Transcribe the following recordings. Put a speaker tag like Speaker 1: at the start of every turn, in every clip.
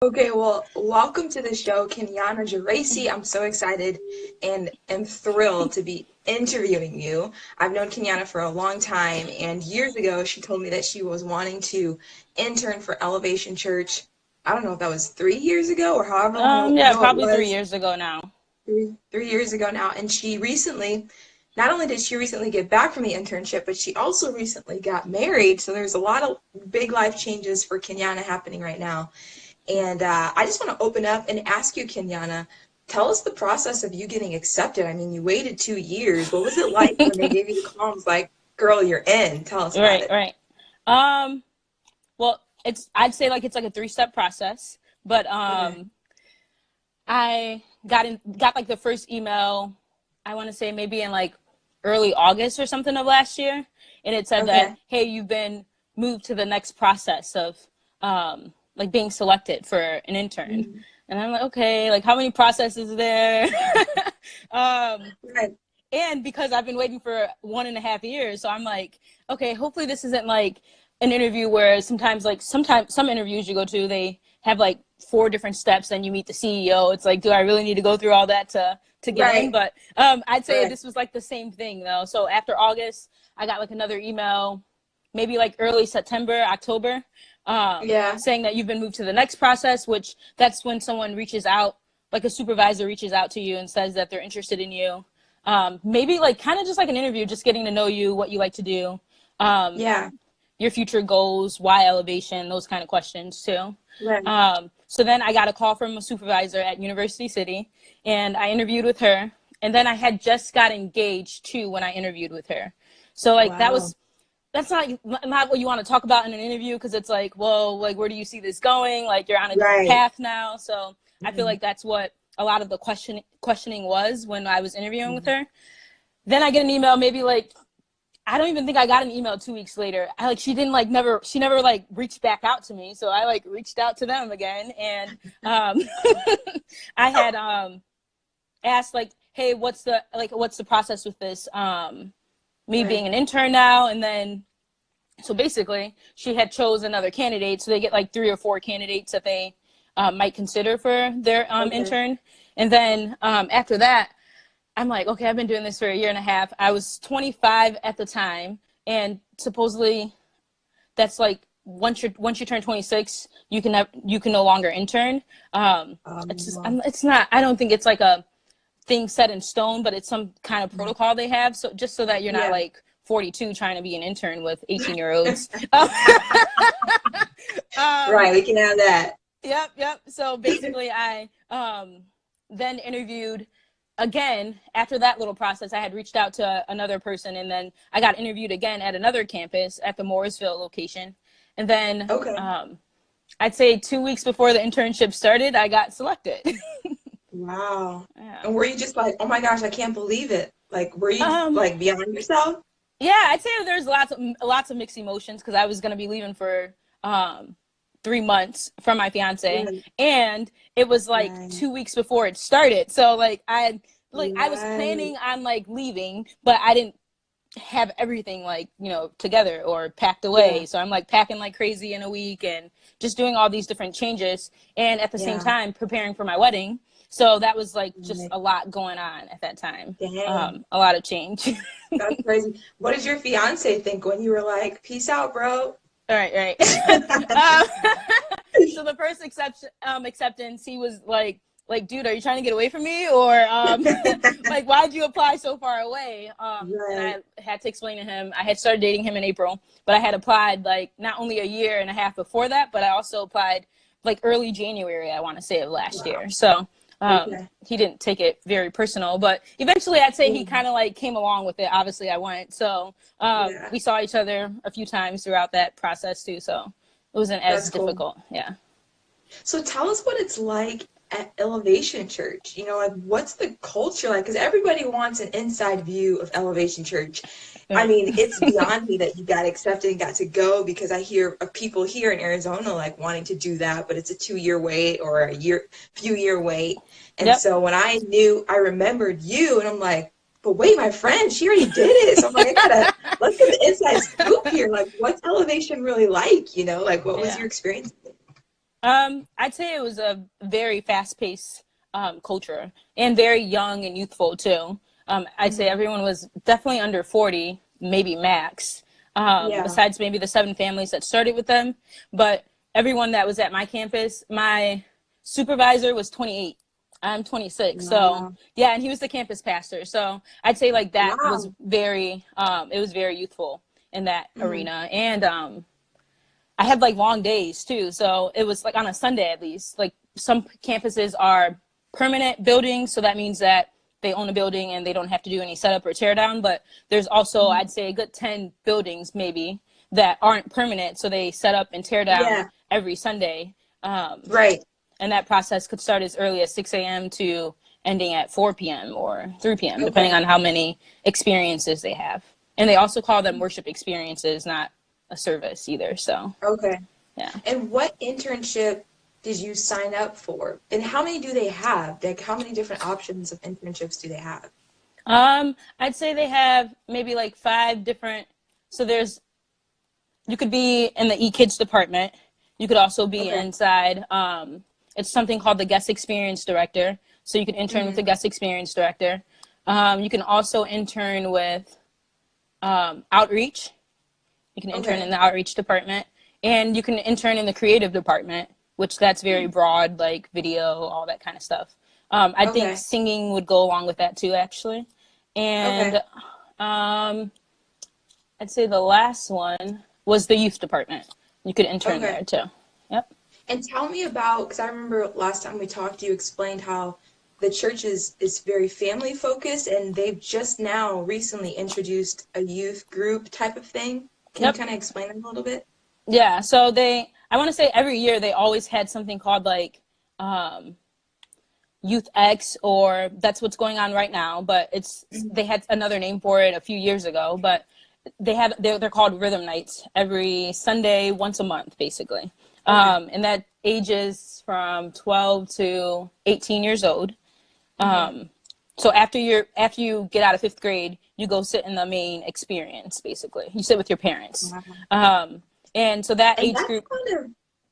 Speaker 1: Okay, well, welcome to the show, Kenyonna Geraci. I'm so excited and am thrilled to be interviewing you. I've known Kenyonna for a long time, and years ago, she told me that she was wanting to intern for Elevation Church. I don't know if that was 3 years ago or however long
Speaker 2: Yeah,
Speaker 1: ago it
Speaker 2: probably three
Speaker 1: was,
Speaker 2: years ago now.
Speaker 1: 3 years ago now. And she recently, not only did she recently get back from the internship, but she also recently got married. So there's a lot of big life changes for Kenyonna happening right now. And I just want to open up and ask you, Kenyonna, tell us the process of you getting accepted. I mean, you waited 2 years. What was it like when they gave you the call and was like, girl, you're in? Tell us about
Speaker 2: Right,
Speaker 1: it.
Speaker 2: right. Um, well, I'd say like it's like a three-step process, but
Speaker 1: Okay.
Speaker 2: I got like the first email, I want to say maybe in like early August or something of last year, and it said that,
Speaker 1: Okay.
Speaker 2: hey, you've been moved to the next process of like being selected for an intern.
Speaker 1: Mhm.
Speaker 2: And I'm like, okay, like how many processes is there? um,
Speaker 1: Right.
Speaker 2: and because I've been waiting for 1.5 years, so I'm like, okay, hopefully this isn't like an interview where sometimes some interviews you go to, they have like 4 different steps, then you meet the CEO. It's like, do I really need to go through all that to get in?
Speaker 1: Right.
Speaker 2: But I'd say
Speaker 1: Right.
Speaker 2: this was like the same thing though. So after August, I got like another email, maybe like early September, October,
Speaker 1: Yeah.
Speaker 2: saying that you've been moved to the next process, which that's when someone reaches out, like a supervisor reaches out to you and says that they're interested in you. Maybe like kind of just like an interview, just getting to know you, what you like to do, um,
Speaker 1: Yeah.
Speaker 2: your future goals, why elevation, those kind of questions too.
Speaker 1: Right.
Speaker 2: So then I got a call from a supervisor at University City, and I interviewed with her. And then I had just got engaged too when I interviewed with her. So like
Speaker 1: Wow.
Speaker 2: that's not what you want to talk about in an interview, because it's like, well, like where do you see this going? Like you're on a different
Speaker 1: Right.
Speaker 2: path now. So I feel
Speaker 1: Mhm.
Speaker 2: like that's what a lot of the questioning was when I was interviewing with
Speaker 1: Mhm.
Speaker 2: her. Then I get an email, maybe like, I don't even think I got an email 2 weeks later. She never like reached back out to me. So I like reached out to them again, and um, I had asked like, hey, what's the process with this? Me being
Speaker 1: Right.
Speaker 2: an intern now, and then so basically she had chose another candidate, so they get like 3 or 4 candidates that they might consider for their
Speaker 1: Okay.
Speaker 2: intern. And then after that, I'm like, okay, I've been doing this for a year and a half. I was 25 at the time, and supposedly that's like once you turn 26, you can no longer intern.
Speaker 1: Wow.
Speaker 2: It's not. I don't think it's like a thing set in stone, but it's some kind of protocol they have. So just so that you're not
Speaker 1: Yeah.
Speaker 2: like 42 trying to be an intern with 18-year-olds. um,
Speaker 1: Right. We can have that.
Speaker 2: yep. So basically, I then interviewed again. After that little process, I had reached out to another person, and then I got interviewed again at another campus at the Mooresville location. And then
Speaker 1: Okay.
Speaker 2: I'd say 2 weeks before the internship started, I got selected.
Speaker 1: Wow.
Speaker 2: Yeah.
Speaker 1: And were you just like, oh my gosh, I can't believe it? Like, were you
Speaker 2: Um,
Speaker 1: like beyond yourself?
Speaker 2: yeah, I'd say there's lots of mixed emotions, because I was gonna be leaving for 3 months from my fiance,
Speaker 1: Right.
Speaker 2: and it was like
Speaker 1: Right.
Speaker 2: 2 weeks before it started. So I was
Speaker 1: Right.
Speaker 2: planning on like leaving, but I didn't have everything like together or packed
Speaker 1: Yeah.
Speaker 2: away. So I'm like packing like crazy in a week and just doing all these different changes, and at the same
Speaker 1: Yeah.
Speaker 2: time preparing for my wedding. So that was like just
Speaker 1: Right.
Speaker 2: a lot going on at that time.
Speaker 1: Dang.
Speaker 2: A lot of change.
Speaker 1: That's crazy. What did your fiance think when you were like, peace out, bro?
Speaker 2: All right, right. um, so the first acceptance, he was like, dude, are you trying to get away from me, or like, why'd you apply so far away? And
Speaker 1: Right.
Speaker 2: I had to explain to him, I had started dating him in April, but I had applied like not only a year and a half before that, but I also applied like early January, I want to say, of last
Speaker 1: Wow.
Speaker 2: year. So
Speaker 1: Okay.
Speaker 2: he didn't take it very personal, but eventually I'd say he
Speaker 1: Yeah.
Speaker 2: kind of like came along with it. Obviously I went. So
Speaker 1: Yeah.
Speaker 2: we saw each other a few times throughout that process too. So it wasn't as
Speaker 1: That's cool.
Speaker 2: difficult. Yeah.
Speaker 1: So tell us what it's like at Elevation Church. Like what's the culture like? Because everybody wants an inside view of Elevation Church. I
Speaker 2: Right.
Speaker 1: mean, it's beyond me that you got accepted and got to go because I hear of people here in Arizona like wanting to do that, but it's a 2 year wait or few year wait. And
Speaker 2: Yep.
Speaker 1: so when I remembered you and I'm like, but wait, my friend, she already did it. So I'm like, let's get the inside scoop here. Like, what's Elevation really like? Like, what was
Speaker 2: Yeah.
Speaker 1: your experience?
Speaker 2: I'd say it was a very fast-paced culture and very young and youthful too. I'd say everyone was definitely under 40, maybe max,
Speaker 1: Yeah.
Speaker 2: besides maybe the 7 families that started with them. But everyone that was at my campus, my supervisor was 28. I'm 26. So
Speaker 1: Wow.
Speaker 2: yeah, and he was the campus pastor. So I'd say like that was
Speaker 1: Wow.
Speaker 2: very, it was very youthful in that
Speaker 1: Mhm.
Speaker 2: arena. And I had like long days too. So it was like on a Sunday at least. Like some campuses are permanent buildings, so that means that they own a building and they don't have to do any setup or tear down. But there's also,
Speaker 1: Mhm.
Speaker 2: I'd say, a good 10 buildings maybe that aren't permanent, so they set up and tear down
Speaker 1: Yeah.
Speaker 2: every Sunday.
Speaker 1: Right.
Speaker 2: And that process could start as early as 6 a.m. to ending at 4 p.m. or 3 p.m., depending
Speaker 1: Okay.
Speaker 2: on how many experiences they have. And they also call them worship experiences, not a service either. So,
Speaker 1: Okay.
Speaker 2: yeah.
Speaker 1: And what internship did you sign up for? And how many do they have? Like, how many different options of internships do they have?
Speaker 2: I'd say they have maybe like 5 different. So you could be in the e-kids department. You could also be
Speaker 1: Okay.
Speaker 2: inside. It's something called the guest experience director. So you can intern with the
Speaker 1: Hmm.
Speaker 2: guest experience director. You can also intern with outreach. You can intern in
Speaker 1: Okay.
Speaker 2: the outreach department, and you can intern in the creative department, which that's very broad, like video, all that kind of stuff. I think
Speaker 1: Okay.
Speaker 2: singing would go along with that too, actually. And
Speaker 1: Okay.
Speaker 2: um, I'd say the last one was the youth department. You could intern
Speaker 1: Okay.
Speaker 2: there too. Yep.
Speaker 1: And tell me about, because I remember last time we talked, you explained how the church is very family focused and they've just now recently introduced a youth group type of thing. Can you
Speaker 2: Yep.
Speaker 1: kind of explain that a little bit?
Speaker 2: Yeah. So I want to say every year they always had something called like um, Youth X, or that's what's going on right now. But
Speaker 1: Mhm.
Speaker 2: they had another name for it a few years ago. But they're called Rhythm Nights every Sunday, once a month, basically.
Speaker 1: Okay.
Speaker 2: And that ages from 12 to 18 years old.
Speaker 1: Hmm.
Speaker 2: So after you get out of 5th grade, you go sit in the main experience. Basically, you sit with your parents,
Speaker 1: Wow.
Speaker 2: and so that
Speaker 1: And
Speaker 2: age group.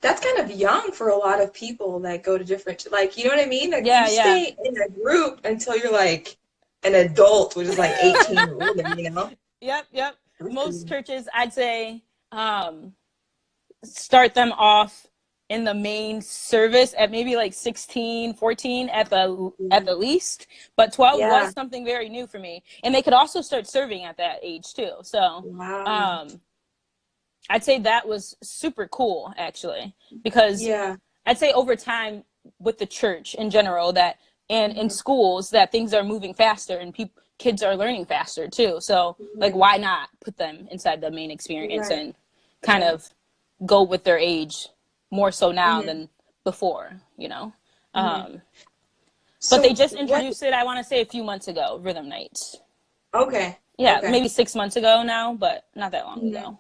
Speaker 1: that's kind of young for a lot of people that go to different, like, you know what I mean? Like, you
Speaker 2: Yeah, yeah,
Speaker 1: stay in a group until you're like an adult, which is like 18 or older, you know?
Speaker 2: yep, yep.
Speaker 1: That's
Speaker 2: Most
Speaker 1: crazy.
Speaker 2: churches, I'd say, start them off in the main service at maybe like 16, 14 at
Speaker 1: Yeah.
Speaker 2: the least, but 12
Speaker 1: Yeah.
Speaker 2: was something very new for me. And they could also start serving at that age too. So
Speaker 1: Wow.
Speaker 2: um I'd say that was super cool actually, because
Speaker 1: Yeah.
Speaker 2: I'd say over time with the church in general, that and in
Speaker 1: Mhm.
Speaker 2: schools, that things are moving faster and kids are learning faster too. So like,
Speaker 1: Right.
Speaker 2: why not put them inside the main experience
Speaker 1: Right.
Speaker 2: and kind
Speaker 1: Right.
Speaker 2: of go with their age more so now
Speaker 1: Hmm.
Speaker 2: than before, you know?
Speaker 1: Hmm.
Speaker 2: Um, but they
Speaker 1: So
Speaker 2: just
Speaker 1: what?
Speaker 2: introduced it, I want to say a few months ago, Rhythm Nights.
Speaker 1: Okay.
Speaker 2: Yeah,
Speaker 1: Okay.
Speaker 2: maybe 6 months ago now, but not that long
Speaker 1: Hmm.
Speaker 2: ago.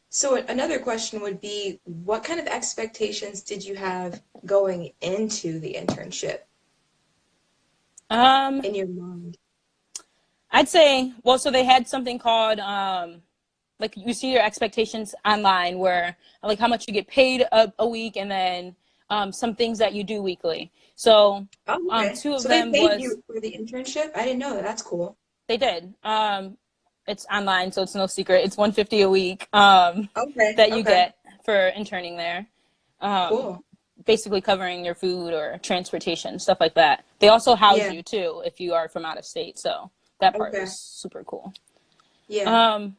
Speaker 1: So another question would be, what kind of expectations did you have going into the internship
Speaker 2: Um,
Speaker 1: in your mind?
Speaker 2: I'd say, well, so they had something called, like you see your expectations online, where like how much you get paid a week, and then some things that you do weekly. So
Speaker 1: Oh, okay.
Speaker 2: two of
Speaker 1: So they
Speaker 2: them
Speaker 1: paid
Speaker 2: was,
Speaker 1: you for the internship? I didn't know that. That's cool.
Speaker 2: they did. It's online, so it's no secret. It's 150 a week
Speaker 1: Okay.
Speaker 2: that you
Speaker 1: Okay.
Speaker 2: get for interning there. Um,
Speaker 1: Cool.
Speaker 2: Basically covering your food or transportation, stuff like that. They also house
Speaker 1: Yeah.
Speaker 2: you too if you are from out of state, so that part was
Speaker 1: Okay.
Speaker 2: super cool.
Speaker 1: Yeah.
Speaker 2: Um,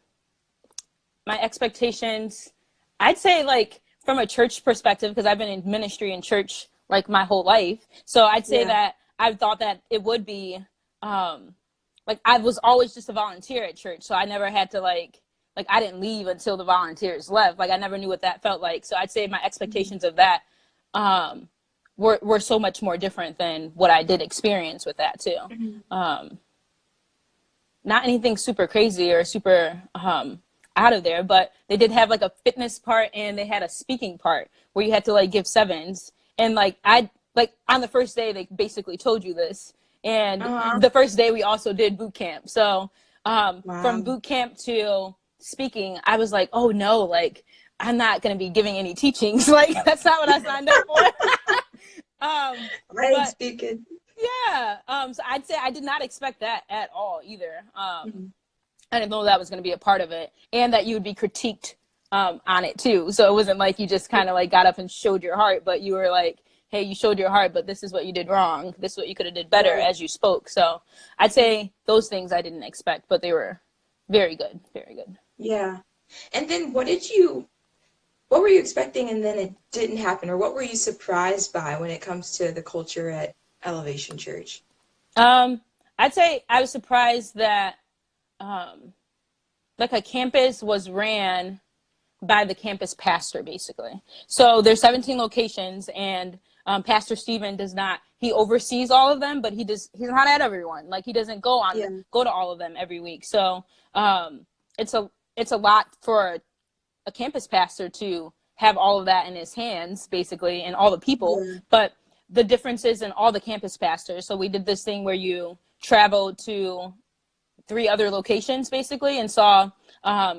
Speaker 2: my expectations, I'd say, like from a church perspective, because I've been in ministry and church like my whole life. So I'd say
Speaker 1: Yeah.
Speaker 2: that I thought that it would be like I was always just a volunteer at church. So I never had to like I didn't leave until the volunteers left. Like I never knew what that felt like. So I'd say my
Speaker 1: Mhm.
Speaker 2: expectations of that um were so much more different than what I did experience with that too.
Speaker 1: Mhm.
Speaker 2: Um Not anything super crazy or super out of there, but they did have like a fitness part and they had a speaking part where you had to like give sevens. And like I like on the first day they basically told you this. And
Speaker 1: Uh-huh.
Speaker 2: the first day we also did boot camp. So from
Speaker 1: Wow.
Speaker 2: boot camp to speaking, I was like, oh no, like I'm not going to be giving any teachings. Like, that's not what I signed up for.
Speaker 1: Right, speaking.
Speaker 2: Yeah. So I'd say I did not expect that at all either.
Speaker 1: Mhm.
Speaker 2: I didn't know that was going to be a part of it, and that you would be critiqued on it too. So it wasn't like you just kind of like got up and showed your heart, but you were like, hey, you showed your heart, but this is what you did wrong. This is what you could have did better as you spoke. So I'd say those things I didn't expect, but they were very good. Very good.
Speaker 1: Yeah. And then what were you expecting and then it didn't happen? Or what were you surprised by when it comes to the culture at Elevation Church?
Speaker 2: I'd say I was surprised that like a campus was ran by the campus pastor, basically. So there's 17 locations, and Pastor Stephen he oversees all of them, but he's not at everyone. Like, he doesn't go to all of them every week. So it's a lot for a campus pastor to have all of that in his hands, basically, and all the people.
Speaker 1: Yeah.
Speaker 2: But the differences in all the campus pastors. So we did this thing where you traveled to 3 other locations, basically, and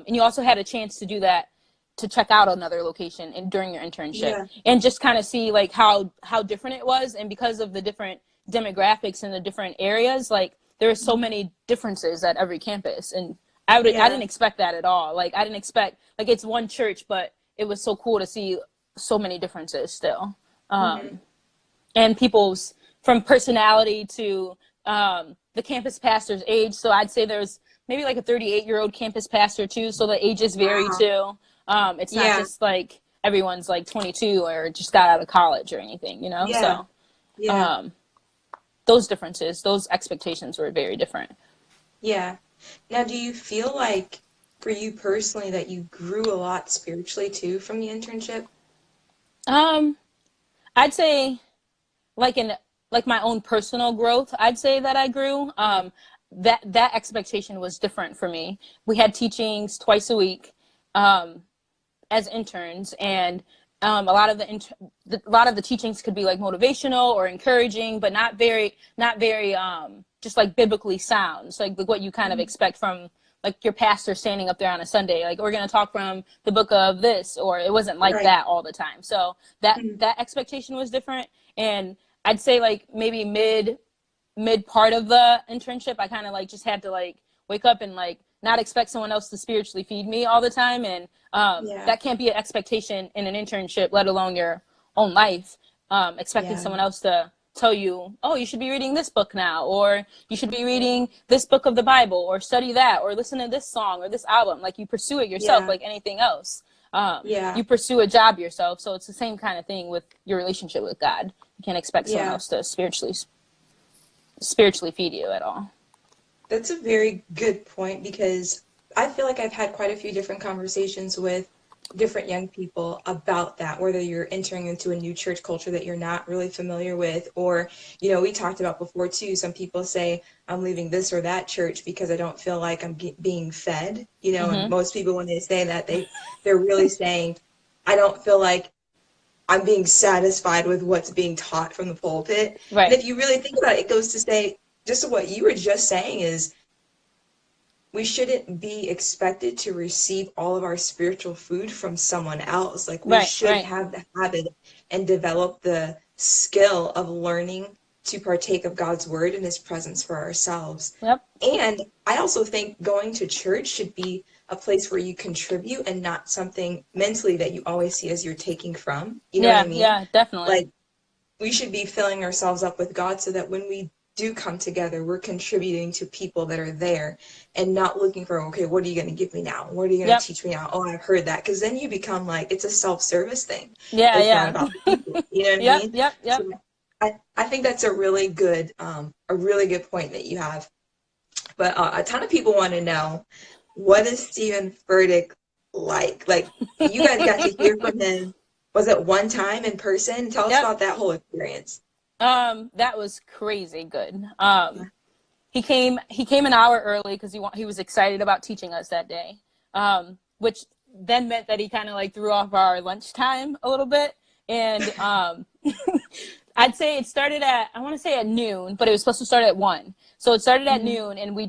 Speaker 2: you also had a chance to do that, to check out another location during your internship, and just kind of see like how different it was. And because of the different demographics in the different areas, like, there are so many differences at every campus, and I didn't expect that at all. Like, I didn't expect, like, it's one church, but it was so cool to see so many differences still. And people's, from personality to the campus pastor's age. So I'd say there's maybe like a 38-year-old campus pastor too. So the ages vary too. It's not just like everyone's like 22 or just got out of college or anything, you know? So those differences, those expectations were very different.
Speaker 1: Yeah. Now, do you feel like, for you personally, that you grew a lot spiritually too from the internship?
Speaker 2: I'd say like my own personal growth, I'd say that I grew. That expectation was different for me. We had teachings twice a week as interns, and a lot of the teachings could be like motivational or encouraging, but not very just like biblically sound. So like what you kind of expect from like your pastor standing up there on a Sunday, like, we're going to talk from the book of this, or it wasn't like that all the time. So that expectation was different. And I'd say like maybe mid part of the internship, I kind of like just had to like wake up and like not expect someone else to spiritually feed me all the time. And that can't be an expectation in an internship, let alone your own life. Expecting someone else to tell you, oh, you should be reading this book now, or you should be reading this book of the Bible, or study that, or listen to this song or this album. Like, you pursue it yourself like anything else. You pursue a job yourself. So it's the same kind of thing with your relationship with God. You can't expect someone else to spiritually feed you at all.
Speaker 1: That's a very good point, because I feel like I've had quite a few different conversations with different young people about that, whether you're entering into a new church culture that you're not really familiar with, or, you know, we talked about before too, some people say, I'm leaving this or that church because I don't feel like I'm being fed, you know, and most people, when they say that, they're really saying, I don't feel like I'm being satisfied with what's being taught from the pulpit.
Speaker 2: Right.
Speaker 1: And if you really think about it, it goes to say, just what you were just saying is, we shouldn't be expected to receive all of our spiritual food from someone else. Like, we should have the habit and develop the skill of learning to partake of God's word and his presence for ourselves.
Speaker 2: Yep.
Speaker 1: And I also think going to church should be a place where you contribute, and not something mentally that you always see as you're taking from. You know what I mean?
Speaker 2: Yeah, definitely.
Speaker 1: Like, we should be filling ourselves up with God so that when we do come together, we're contributing to people that are there, and not looking for, okay, what are you going to give me now? What are you going to teach me now? Oh, I've heard that. Because then you become like, it's a self-service thing. It's not about the people. You know what I mean?
Speaker 2: Yep.
Speaker 1: So I think that's a really good point that you have. But a ton of people want to know, what is Stephen Furtick like? Like, you guys got to hear from him. Was it one time in person? Tell us about that whole experience.
Speaker 2: That was crazy good. He came an hour early because he was excited about teaching us that day, which then meant that he kind of like threw off our lunchtime a little bit. And I'd say it started at noon, but it was supposed to start at 1. So it started at noon, and we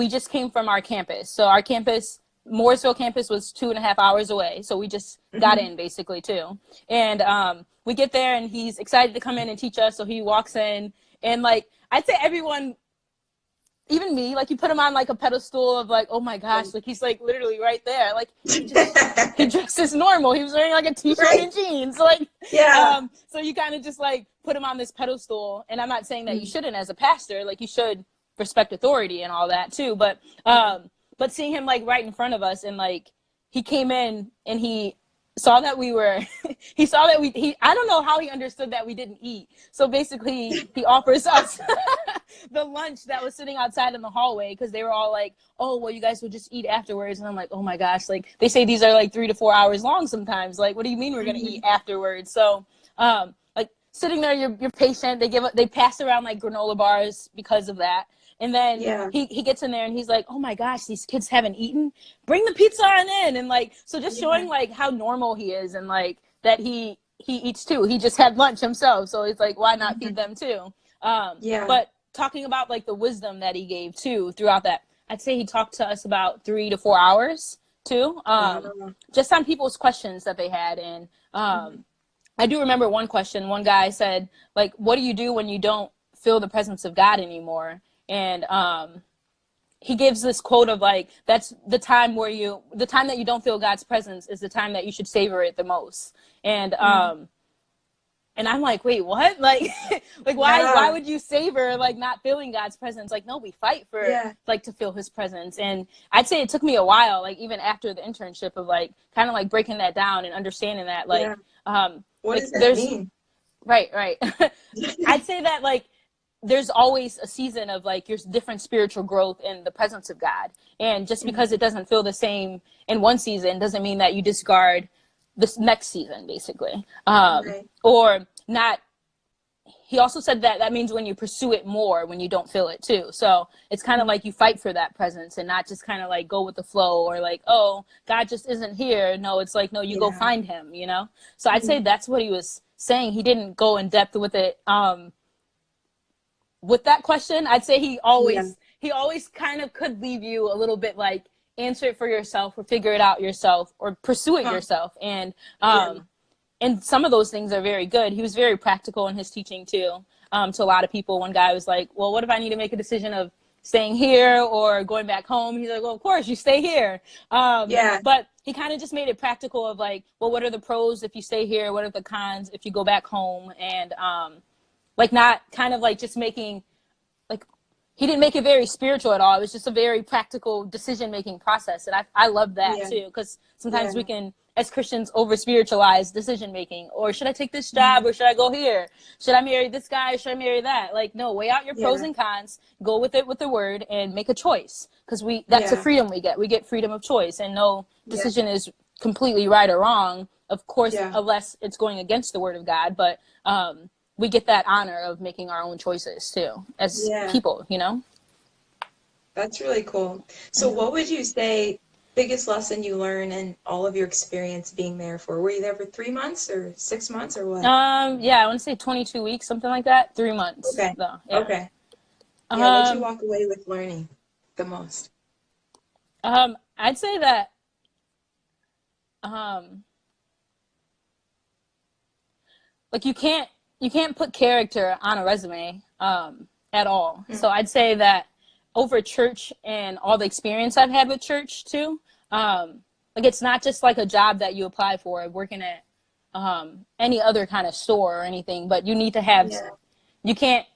Speaker 2: just came from our campus. So our campus Morrisville campus was 2.5 hours away. So we just got in basically too. And we get there and he's excited to come in and teach us. So he walks in and like, I'd say everyone, even me, like you put him on like a pedestal of like, oh my gosh, like he's like literally right there. Like he dressed as normal. He was wearing like a t-shirt and jeans. Like, so you kind of just like put him on this pedestal. And I'm not saying that you shouldn't as a pastor, like you should respect authority and all that too. But seeing him like right in front of us and like he came in and he saw that we were, I don't know how he understood that we didn't eat. So basically he offers us the lunch that was sitting outside in the hallway because they were all like, oh, well, you guys will just eat afterwards. And I'm like, oh my gosh, like they say these are like 3 to 4 hours long sometimes. Like, what do you mean we're going to eat afterwards? So like sitting there, you're patient. They pass around like granola bars because of that. And then he gets in there and he's like, oh my gosh, these kids haven't eaten. Bring the pizza on in. And like, so just showing like how normal he is and like that he eats too. He just had lunch himself. So it's like, why not feed them too? But talking about like the wisdom that he gave too throughout that, I'd say he talked to us about 3 to 4 hours too, just on people's questions that they had. And I do remember one question, one guy said like, what do you do when you don't feel the presence of God anymore? And he gives this quote of like, that's the time that you don't feel God's presence is the time that you should savor it the most. And and I'm like, wait, what? Like, like why would you savor like not feeling God's presence? Like, no, we fight for like to feel his presence. And I'd say it took me a while, like even after the internship of like kind of like breaking that down and understanding that like
Speaker 1: what
Speaker 2: like,
Speaker 1: does that mean?
Speaker 2: Right. I'd say that like there's always a season of like your different spiritual growth in the presence of God. And just because it doesn't feel the same in one season doesn't mean that you discard this next season, basically. Or not. He also said that that means when you pursue it more, when you don't feel it too. So it's kind of like you fight for that presence and not just kind of like go with the flow or like, oh, God just isn't here. No, it's like, no, you go find him, you know? So I'd say that's what he was saying. He didn't go in depth with it. With that question, I'd say he always kind of could leave you a little bit like answer it for yourself or figure it out yourself or pursue it yourself. And and some of those things are very good. He was very practical in his teaching too. To a lot of people, one guy was like, well, what if I need to make a decision of staying here or going back home? He's like, well, of course you stay here. But he kind of just made it practical of like, well, what are the pros if you stay here? What are the cons if you go back home? And like not kind of like just making, like he didn't make it very spiritual at all. It was just a very practical decision-making process. And I love that too, because sometimes we can, as Christians, over-spiritualize decision-making. Or should I take this job or should I go here? Should I marry this guy or should I marry that? Like, no, weigh out your pros and cons, go with it with the word and make a choice. Because that's the freedom we get. We get freedom of choice and no decision is completely right or wrong, of course, unless it's going against the word of God. But we get that honor of making our own choices too as people, you know?
Speaker 1: That's really cool. So what would you say biggest lesson you learned in all of your experience being there for? Were you there for 3 months or 6 months or what?
Speaker 2: Yeah, I want to say 22 weeks, something like that. 3 months.
Speaker 1: Okay.
Speaker 2: Though.
Speaker 1: Okay. Yeah, what'd you walk away with learning the most?
Speaker 2: I'd say that like you can't put character on a resume at all. So I'd say that over church and all the experience I've had with church too, like it's not just like a job that you apply for working at any other kind of store or anything, but you need to have you can't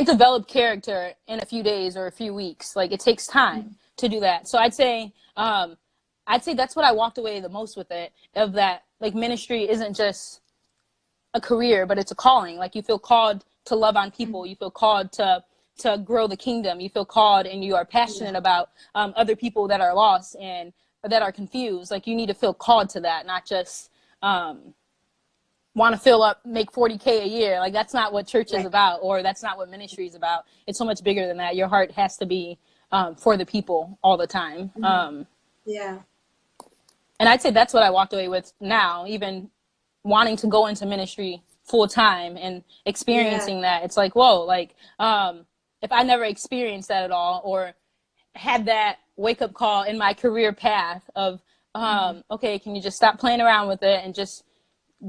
Speaker 2: develop character in a few days or a few weeks. Like it takes time to do that. So I'd say that's what I walked away the most with it, of that like ministry isn't just a career, but it's a calling. Like you feel called to love on people. You feel called to grow the kingdom. You feel called and you are passionate about other people that are lost and that are confused. Like you need to feel called to that, not just want to fill up, make 40K a year. Like that's not what church is about, or that's not what ministry is about. It's so much bigger than that. Your heart has to be for the people all the time. And I'd say that's what I walked away with now, even wanting to go into ministry full time and experiencing that. It's like, whoa, like if I never experienced that at all or had that wake-up call in my career path of, okay, can you just stop playing around with it and just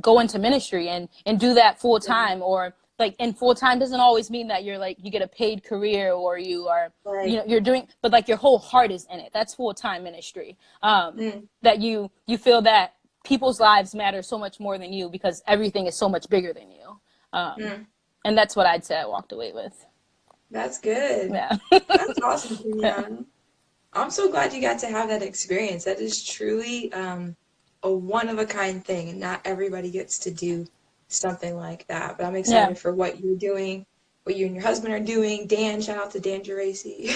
Speaker 2: go into ministry and do that full time? Or like, and full time doesn't always mean that you're like, you get a paid career or you are, you know, you're doing, but like your whole heart is in it. That's full time ministry. That you feel that people's lives matter so much more than you because everything is so much bigger than you. And that's what I'd say I walked away with.
Speaker 1: That's good.
Speaker 2: Yeah.
Speaker 1: That's awesome, Kenyonna.
Speaker 2: Yeah.
Speaker 1: I'm so glad you got to have that experience. That is truly a one-of-a-kind thing, and not everybody gets to do something like that. But I'm excited for what you're doing, what you and your husband are doing. Dan, shout out to Dan Geraci.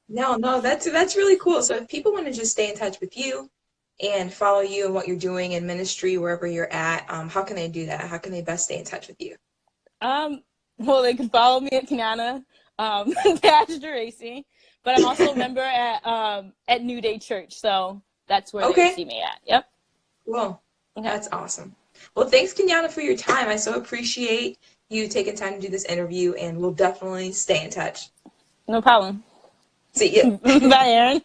Speaker 1: No, that's really cool. So if people want to just stay in touch with you and follow you and what you're doing in ministry, wherever you're at, how can they do that? How can they best stay in touch with you?
Speaker 2: Well, they can follow me at Kenyonna Geraci, but I'm also a member at New Day Church, so that's where they see me at. Yep.
Speaker 1: Cool. That's awesome. Well, thanks, Kenyonna, for your time. I so appreciate you taking time to do this interview, and we'll definitely stay in touch.
Speaker 2: No problem.
Speaker 1: See you.
Speaker 2: Bye, Erin.